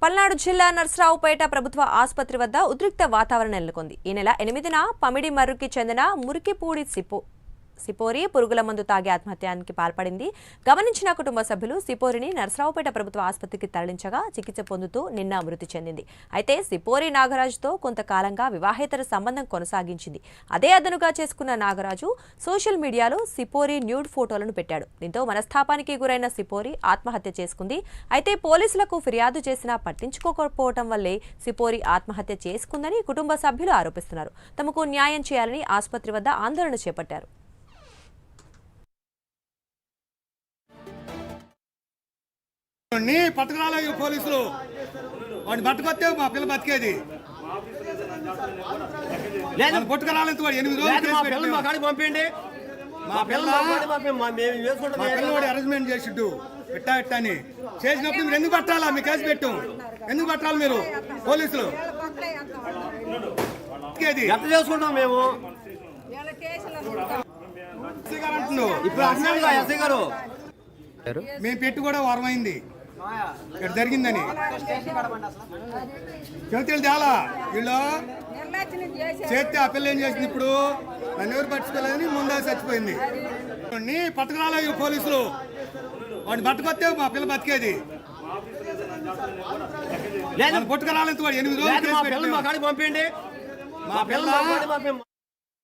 పల్నాడు జిల్లా నర్సరావుపేట ప్రభుత్వ ఆసుపత్రి వద్ద ఉద్రిక్త వాతావరణం నెలకొంది. ఈ నెల 8న పమిడిమర్రుకి చెందిన మురికిపూడి సిపోరి పురుగుల మందు తాగి ఆత్మహత్యానికి పాల్పడింది. గమనించిన కుటుంబ సభ్యులు సిపోరిని నర్సరావుపేట ప్రభుత్వ ఆసుపత్రికి తరలించగా చికిత్స పొందుతూ నిన్న మృతి చెందింది. అయితే సిపోరి నాగరాజుతో కొంతకాలంగా వివాహేతర సంబంధం కొనసాగించింది. అదే అదనుగా చేసుకున్న నాగరాజు సోషల్ మీడియాలో సిపోరి న్యూడ్ ఫోటోలను పెట్టాడు. దీంతో మనస్తాపానికి గురైన సిపోరి ఆత్మహత్య చేసుకుంది. అయితే పోలీసులకు ఫిర్యాదు చేసినా పట్టించుకోకపోవడం వల్లే సిపోరి ఆత్మహత్య చేసుకుందని కుటుంబ సభ్యులు ఆరోపిస్తున్నారు. తమకు న్యాయం చేయాలని ఆసుపత్రి వద్ద ఆందోళన చేపట్టారు. పట్టుకురాలేదు పోలీసులు. వాడిని పట్టుకొస్తే మా పిల్ల బతికేది. పట్టుకురాలేదు 8 రోజులు పంపిండి. మా పిల్లవాడి అరేంజ్మెంట్ చేసిడ్డు పెట్టా అని చేసినప్పుడు మీరు ఎందుకు పట్టాలా? మీ కేసు పెట్టు. ఎందుకు పట్టాలి మీరు పోలీసులు? ఎంత చేసుకుంటాం మేము ఇప్పుడు ఎస్ఐ గారు మేము పెట్టి కూడా వారమైంది ఇక్కడ జరిగిందని చెబుతాడు చాలా. వీళ్ళు చేస్తే ఆ పిల్ల ఏం చేసింది? ఇప్పుడు నన్ను ఎవరు పట్టుకోలేదని ముందా చచ్చిపోయింది. పట్టుకురాలేదు పోలీసులు. వాడిని పట్టుకొస్తే మా పిల్ల బతికేది. పట్టుకురాలేదు 8 రోజులు పంపిండి. మా పిల్ల